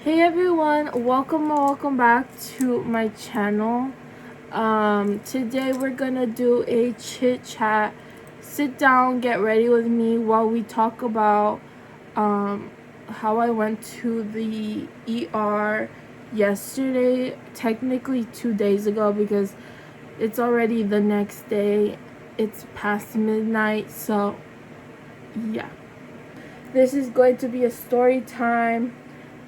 Hey everyone, welcome back to my channel. Today we're gonna do a chit chat. Sit down, get ready with me while we talk about how I went to the ER yesterday, technically 2 days ago because it's already the next day. It's past midnight, so yeah. This is going to be a story time.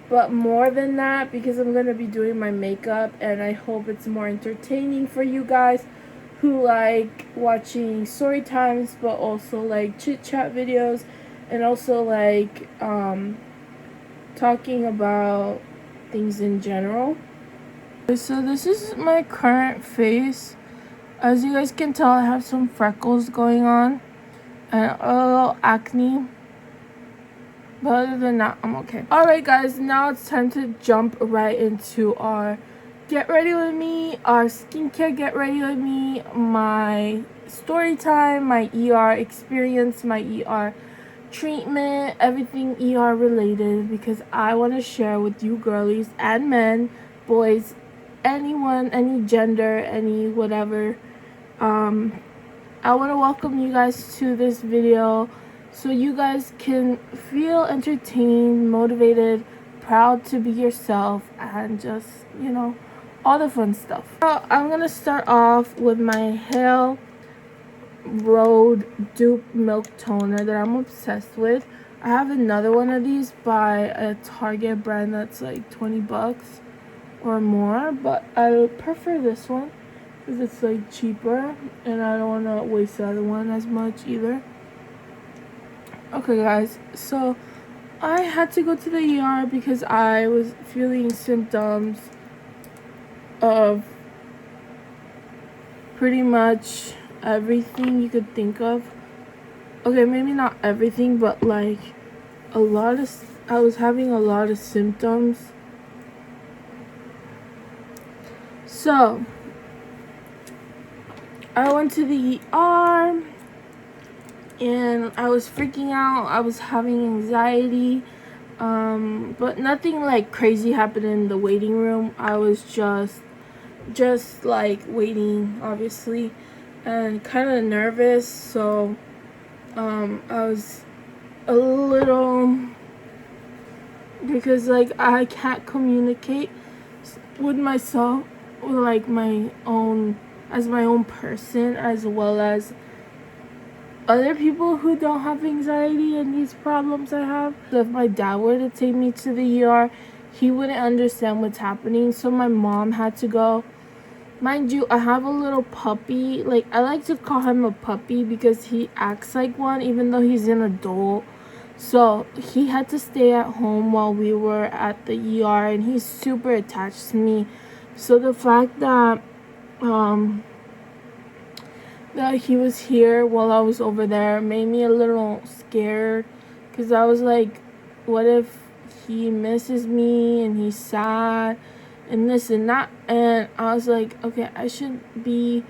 But more than that, because I'm going to be doing my makeup, and I hope it's more entertaining for you guys who like watching story times, but also like chit chat videos, and also like talking about things in general. So this is my current face. As you guys can tell, I have some freckles going on and a little acne. But other than that, I'm okay. Alright guys, now it's time to jump right into our get ready with me, our skincare get ready with me, my story time, my ER experience, my ER treatment, everything ER related, because I want to share with you girlies and men, boys, anyone, any gender, any whatever. I want to welcome you guys to this video so you guys can feel entertained, motivated, proud to be yourself, and just, you know, all the fun stuff. So I'm gonna start off with my Hale Road Dupe Milk Toner that I'm obsessed with. I have another one of these by a Target brand that's like 20 bucks or more, but I prefer this one because it's like cheaper and I don't want to waste the other one as much either. Okay guys, so I had to go to the ER because I was feeling symptoms of pretty much everything you could think of. Okay, maybe not everything, but like I was having a lot of symptoms. So I went to the ER and I was freaking out. I was having anxiety, but nothing like crazy happened in the waiting room. I was just like waiting, obviously, and kind of nervous. So I was a little, because like I can't communicate with myself, with like my own person, as well as other people who don't have anxiety and these problems I have. So if my dad were to take me to the ER, he wouldn't understand what's happening, so my mom had to go. Mind you, I have a little puppy. Like, I like to call him a puppy because he acts like one even though he's an adult. So he had to stay at home while we were at the ER, and he's super attached to me. So the fact that he was here while I was over there made me a little scared, because I was like, what if he misses me and he's sad and this and that? And I was like, okay, I should be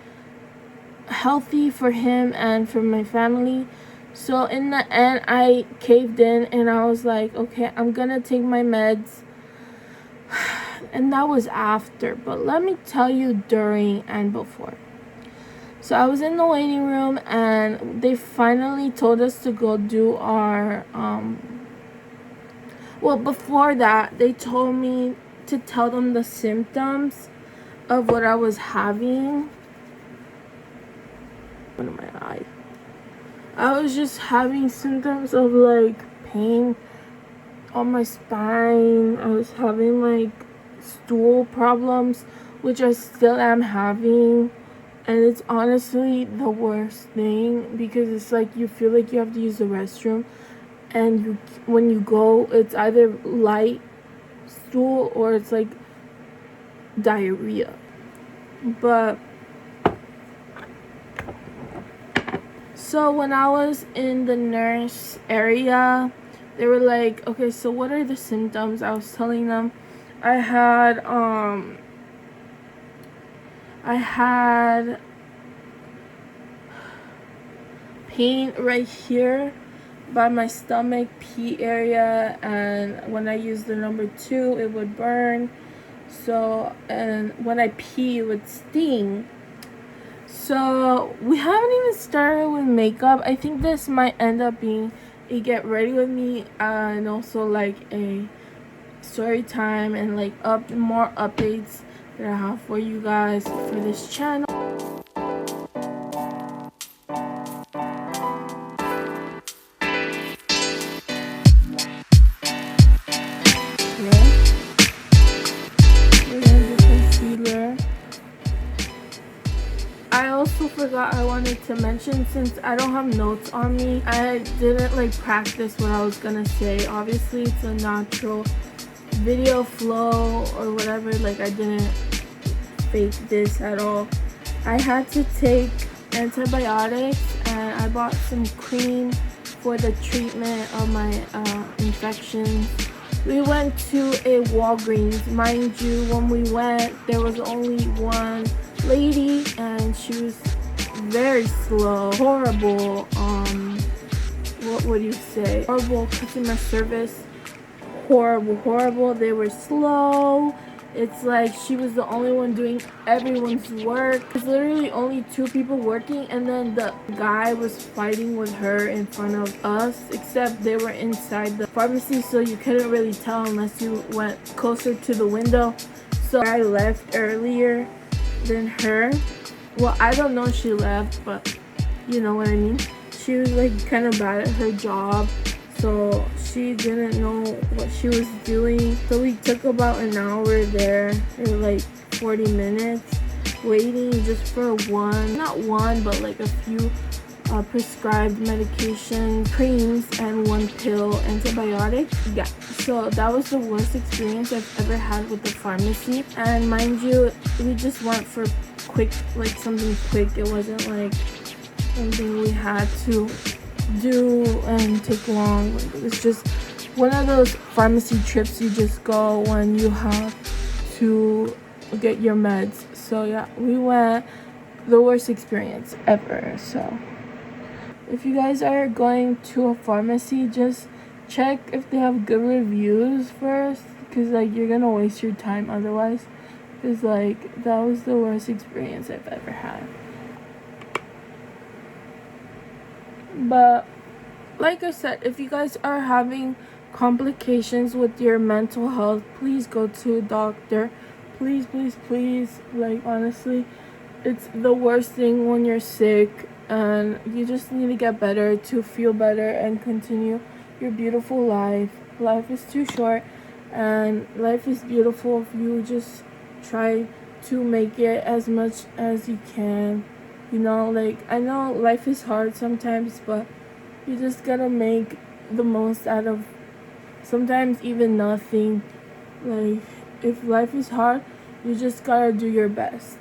healthy for him and for my family. So in the end, I caved in and I was like, okay, I'm gonna take my meds. And that was after, but let me tell you during and before. So I was in the waiting room and they finally told us to go do our, well, before that, they told me to tell them the symptoms of what I was having. One of my eyes. I was just having symptoms of like pain on my spine. I was having like stool problems, which I still am having. And it's honestly the worst thing, because it's like you feel like you have to use the restroom, and when you go, it's either light stool or it's like diarrhea. But so when I was in the nurse area, they were like, okay, so what are the symptoms? I was telling them I had pain right here by my stomach pee area, and when I use the number 2 it would burn. So, and when I pee it would sting. So we haven't even started with makeup. I think this might end up being a get ready with me, and also like a story time, and like more updates that I have for you guys for this channel. I also forgot I wanted to mention, since I don't have notes on me, I didn't like practice what I was gonna say. Obviously it's a natural video flow or whatever, like I didn't fake this at all. I had to take antibiotics, and I bought some cream for the treatment of my infections. We went to a Walgreens. Mind you, when we went, there was only one lady, and she was very slow. Horrible, what would you say? Horrible customer service. Horrible. They were slow. It's like she was the only one doing everyone's work. There's literally only 2 people working, and then the guy was fighting with her in front of us, except they were inside the pharmacy, so you couldn't really tell unless you went closer to the window. So I left earlier than her. Well, I don't know she left, but you know what I mean. She was like kind of bad at her job, so she didn't know what she was doing. So we took about an hour there, or like 40 minutes waiting just for not one, but like a few prescribed medication, creams, and 1 pill antibiotic. Yeah, so that was the worst experience I've ever had with the pharmacy. And mind you, we just went for quick, like something quick. It wasn't like something we had to do and take long. Like, it was just one of those pharmacy trips you just go when you have to get your meds. So yeah, we went. The worst experience ever. So if you guys are going to a pharmacy, just check if they have good reviews first, because like you're gonna waste your time otherwise, because like that was the worst experience I've ever had. But like I said, if you guys are having complications with your mental health, please go to a doctor. Please. Like honestly, it's the worst thing when you're sick, and you just need to get better to feel better and continue your beautiful life. Life is too short, and life is beautiful if you just try to make it as much as you can. You know, like I know life is hard sometimes, but you just gotta make the most out of sometimes even nothing. Like if life is hard, you just gotta do your best.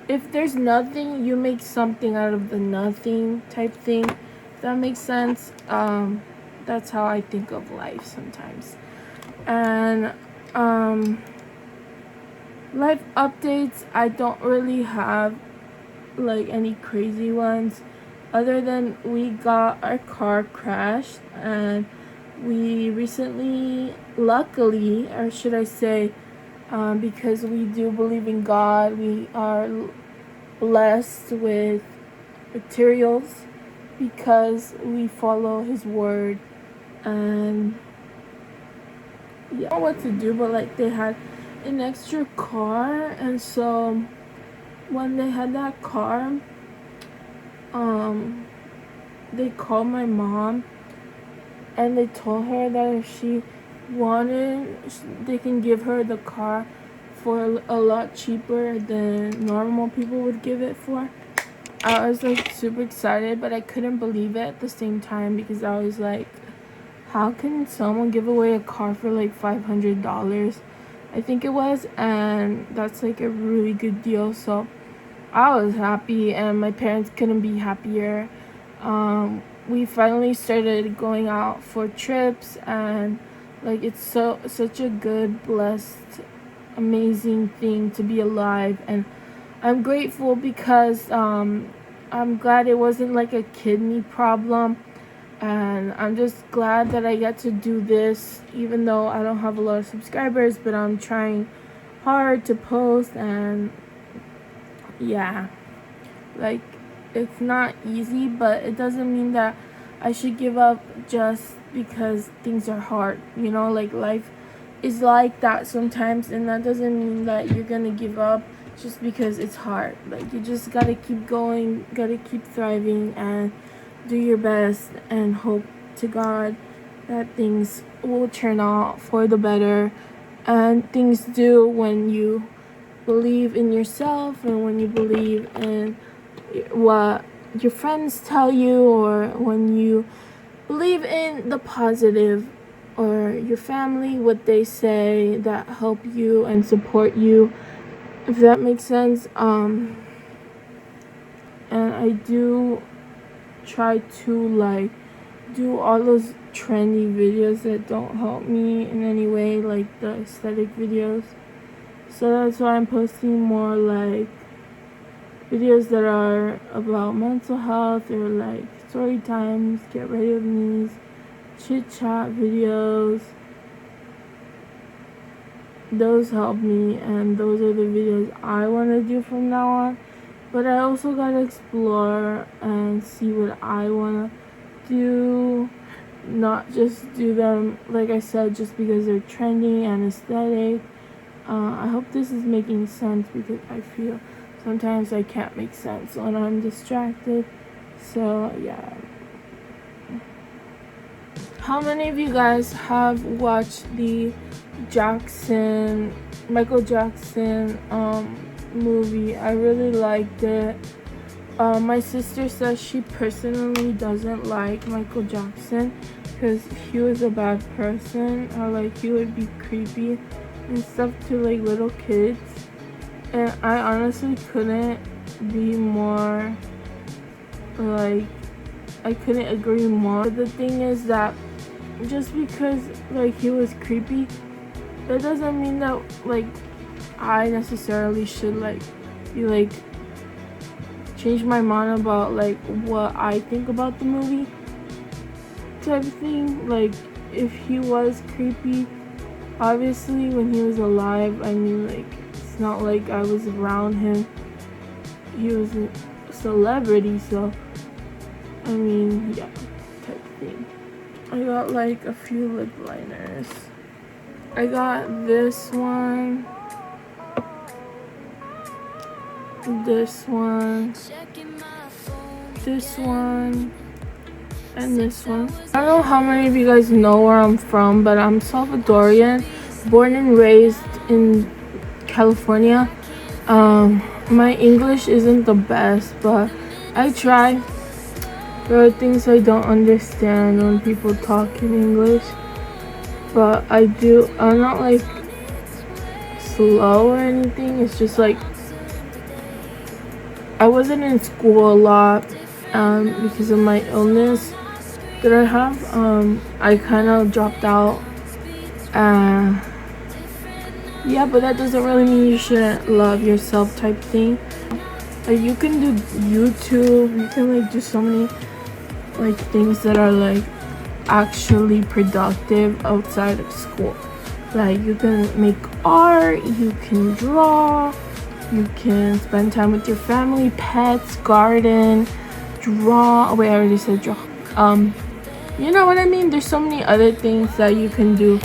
If there's nothing, you make something out of the nothing type thing. If that makes sense. That's how I think of life sometimes. And life updates, I don't really have like any crazy ones, other than we got our car crashed, and we recently, luckily, or should I say, because we do believe in God, we are blessed with materials because we follow His word. And yeah, I don't know what to do, but like they had an extra car, and so when they had that car, they called my mom, and they told her that if she wanted, they can give her the car for a lot cheaper than normal people would give it for. I was like super excited, but I couldn't believe it at the same time, because I was like, how can someone give away a car for like $500? I think it was, and that's like a really good deal. So I was happy, and my parents couldn't be happier. We finally started going out for trips, and like it's such a good, blessed, amazing thing to be alive. And I'm grateful because I'm glad it wasn't like a kidney problem. and I'm just glad that I get to do this, even though I don't have a lot of subscribers, but I'm trying hard to post. And yeah, like, it's not easy, but it doesn't mean that I should give up just because things are hard, you know. Like, life is like that sometimes, and that doesn't mean that you're gonna give up just because it's hard. Like, you just gotta keep going, gotta keep thriving, and do your best, and hope to God that things will turn out for the better. And things do when you believe in yourself, and when you believe in what your friends tell you, or when you believe in the positive, or your family, what they say that help you and support you, if that makes sense. And I do try to like do all those trendy videos that don't help me in any way, like the aesthetic videos. So that's why I'm posting more like videos that are about mental health, or like story times, get ready with me's, chit chat videos. Those help me, and those are the videos I want to do from now on. But I also gotta explore and see what I want to do, not just do them, like I said, just because they're trendy and aesthetic. I hope this is making sense, because I feel sometimes I can't make sense when I'm distracted. So yeah. How many of you guys have watched the Michael Jackson movie? I really liked it. My sister says she personally doesn't like Michael Jackson because he was a bad person, or like he would be creepy and stuff to like little kids. And I honestly couldn't be more, like, I couldn't agree more. But the thing is that just because like he was creepy, that doesn't mean that like I necessarily should like be like change my mind about like what I think about the movie type of thing. Like, if he was creepy, obviously when he was alive, I mean, like, it's not like I was around him. He was a celebrity, so I mean, yeah, type of thing. I got like a few lip liners. I got this one, this one, this one, and this one. I don't know how many of you guys know where I'm from, but I'm Salvadorian, born and raised in California. My English isn't the best, but I try. There are things I don't understand when people talk in English, but I do. I'm not like slow or anything. It's just like I wasn't in school a lot because of my illness that I have. I kind of dropped out. Yeah, but that doesn't really mean you shouldn't love yourself type thing. Like, you can do YouTube, you can like do so many like things that are like actually productive outside of school. Like, you can make art, you can draw, you can spend time with your family, pets, garden, draw. Wait, I already said draw. You know what I mean? There's so many other things that you can do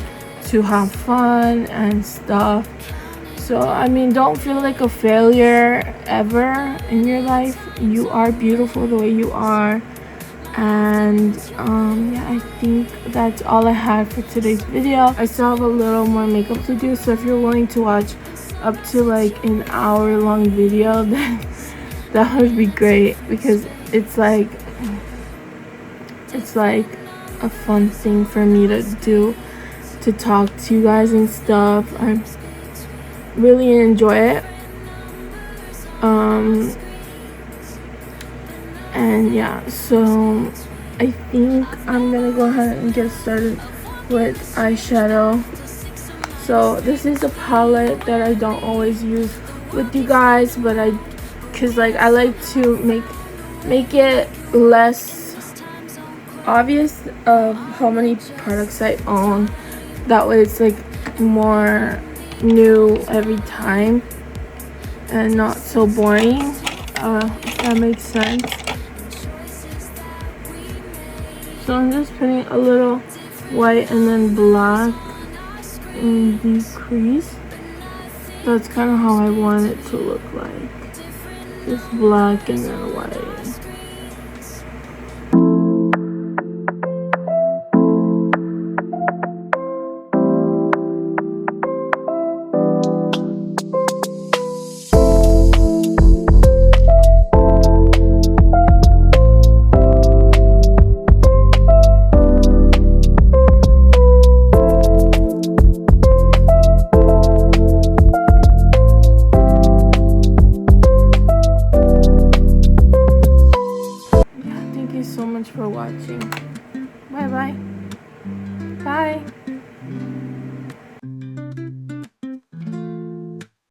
to have fun and stuff. So I mean, don't feel like a failure ever in your life. You are beautiful the way you are. And yeah, I think that's all I had for today's video. I still have a little more makeup to do, so if you're willing to watch up to like an hour-long video, then that would be great, because it's like a fun thing for me to do, to talk to you guys and stuff. I really enjoy it. And yeah, so I think I'm gonna go ahead and get started with eyeshadow. So this is a palette that I don't always use with you guys, but cause like I like to make it less obvious of how many products I own. That way it's like more new every time and not so boring, if that makes sense. So I'm just putting a little white and then black in the crease. That's kind of how I want it to look like. Just black and then white.